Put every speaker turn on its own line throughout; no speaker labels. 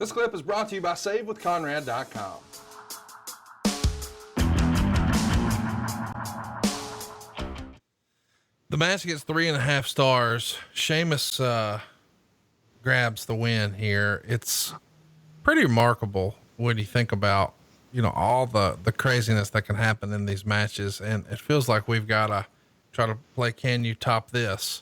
This clip is brought to you by SaveWithConrad.com. The match gets 3.5 stars. Sheamus grabs the win here. It's pretty remarkable when you think about, all the craziness that can happen in these matches. And it feels like we've got to try to play, can you top this?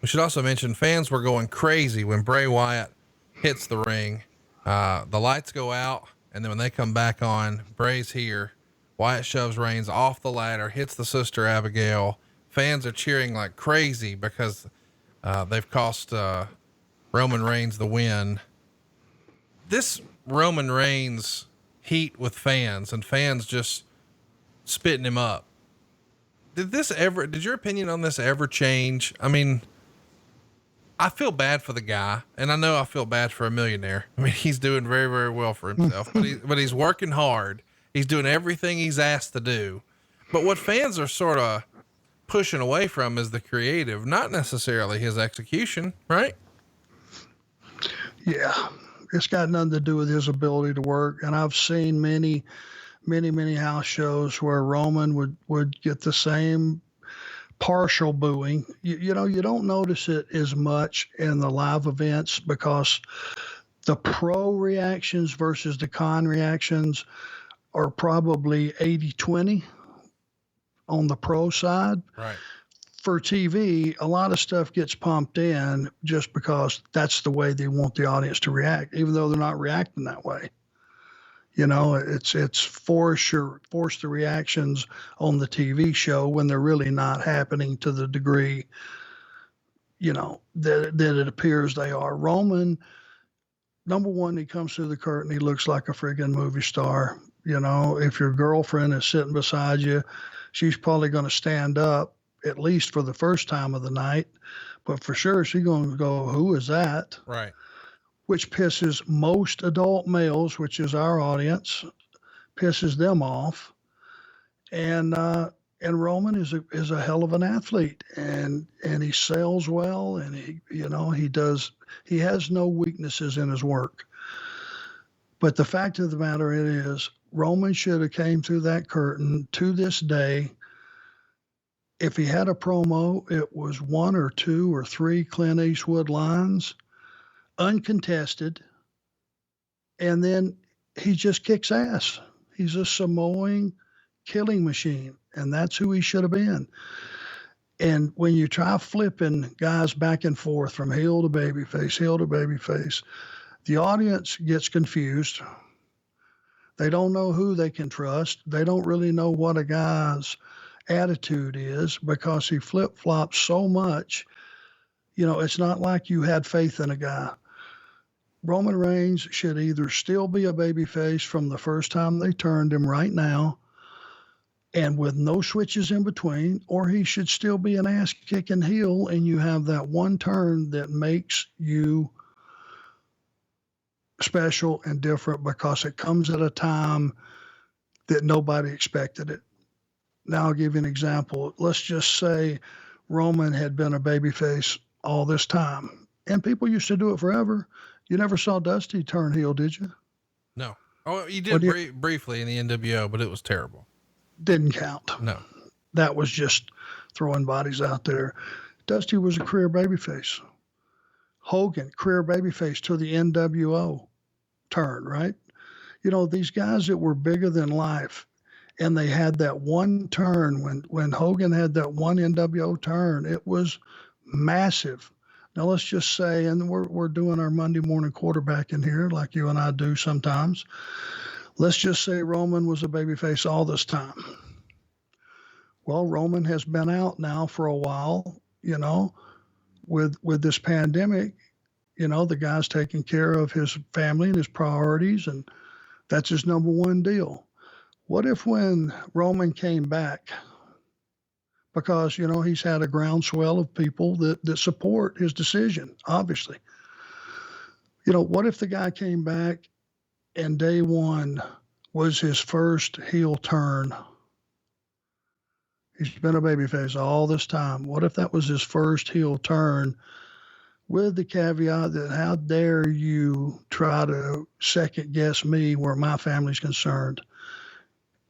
We should also mention fans were going crazy when Bray Wyatt hits the ring. The lights go out, and then when they come back on, Bray's here. Wyatt shoves Reigns off the ladder, hits the Sister Abigail. Fans are cheering like crazy because they've cost Roman Reigns the win. This Roman Reigns heat with fans and fans just spitting him up. Did your opinion on this ever change? I mean, I feel bad for the guy, and I know I feel bad for a millionaire. I mean, he's doing very, very well for himself, but he's working hard. He's doing everything he's asked to do. But what fans are sort of pushing away from is the creative, not necessarily his execution, right?
Yeah, it's got nothing to do with his ability to work. And I've seen many house shows where Roman would get the same partial booing. You don't notice it as much in the live events because the pro reactions versus the con reactions are probably 80-20 on the pro side.
Right.
For TV, a lot of stuff gets pumped in just because that's the way they want the audience to react, even though they're not reacting that way. It's force the reactions on the TV show when they're really not happening to the degree, that it appears they are. Roman, number one, he comes through the curtain, he looks like a friggin' movie star. If your girlfriend is sitting beside you, she's probably going to stand up at least for the first time of the night, but for sure she's going to go, who is that?
Right.
Which pisses most adult males, which is our audience, pisses them off. And Roman is a hell of an athlete, and he sells well, and he has no weaknesses in his work. But the fact of the matter is, Roman should have came through that curtain. To this day, if he had a promo, it was 1 or 2 or 3 Clint Eastwood lines, uncontested, and then he just kicks ass. He's a Samoan killing machine, and that's who he should have been. And when you try flipping guys back and forth from heel to babyface, the audience gets confused. They don't know who they can trust. They don't really know what a guy's attitude is because he flip-flops so much. It's not like you had faith in a guy. Roman Reigns should either still be a babyface from the first time they turned him right now and with no switches in between, or he should still be an ass-kicking heel, and you have that one turn that makes you special and different because it comes at a time that nobody expected it. Now I'll give you an example. Let's just say Roman had been a babyface all this time, and people used to do it forever. You never saw Dusty turn heel, did you?
No. Oh, you did briefly in the NWO, but it was terrible.
Didn't count.
No.
That was just throwing bodies out there. Dusty was a career babyface. Hogan, career babyface till the NWO turn, right? These guys that were bigger than life, and they had that one turn when Hogan had that one NWO turn, it was massive. Now let's just say, and we're doing our Monday morning quarterbacking here like you and I do sometimes. Let's just say Roman was a babyface all this time. Well, Roman has been out now for a while, with this pandemic. The guy's taking care of his family and his priorities, and that's his number one deal. What if when Roman came back, because, he's had a groundswell of people that support his decision, obviously. What if the guy came back and day one was his first heel turn? He's been a babyface all this time. What if that was his first heel turn with the caveat that how dare you try to second guess me where my family's concerned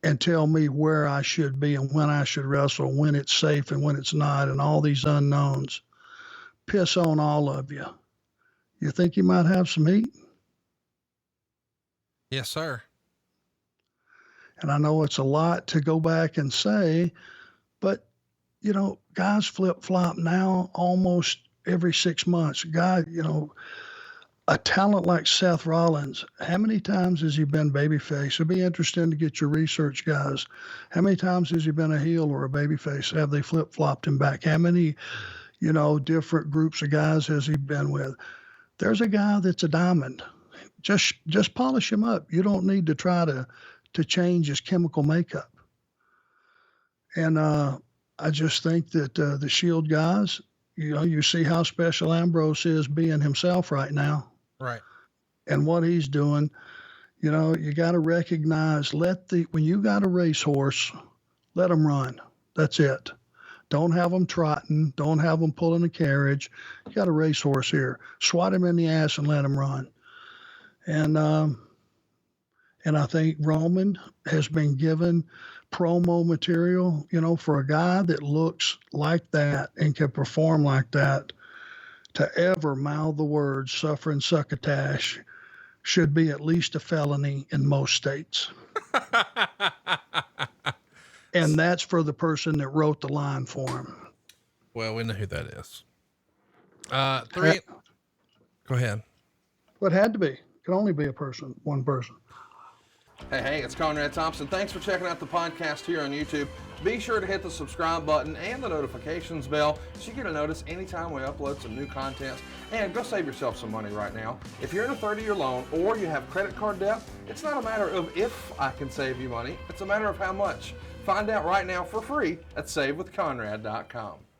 and tell me where I should be and when I should wrestle, when it's safe and when it's not, and all these unknowns. Piss on all of you. You think you might have some heat?
Yes, sir.
And I know it's a lot to go back and say, but you know, guys flip flop now almost every 6 months. God, you know, a talent like Seth Rollins, how many times has he been babyface? It'd be interesting to get your research, guys. How many times has he been a heel or a babyface? Have they flip flopped him back? How many, you know, different groups of guys has he been with? There's a guy that's a diamond. Just polish him up. You don't need to try to change his chemical makeup. And I just think that the Shield guys, you know, you see how special Ambrose is being himself right now.
Right.
And what he's doing, you know, you got to recognize, when you got a racehorse, let them run. That's it. Don't have them trotting. Don't have them pulling a carriage. You got a racehorse here. Swat him in the ass and let him run. And I think Roman has been given promo material, you know, for a guy that looks like that and can perform like that, to ever mouth the words suffering succotash should be at least a felony in most states. And that's for the person that wrote the line for him.
Well, we know who that is. Go ahead.
What had to be. Could only be one person.
Hey, it's Conrad Thompson. Thanks for checking out the podcast here on YouTube. Be sure to hit the subscribe button and the notifications bell so you get a notice anytime we upload some new content. And go save yourself some money right now. If you're in a 30-year loan or you have credit card debt, it's not a matter of if I can save you money. It's a matter of how much. Find out right now for free at SaveWithConrad.com.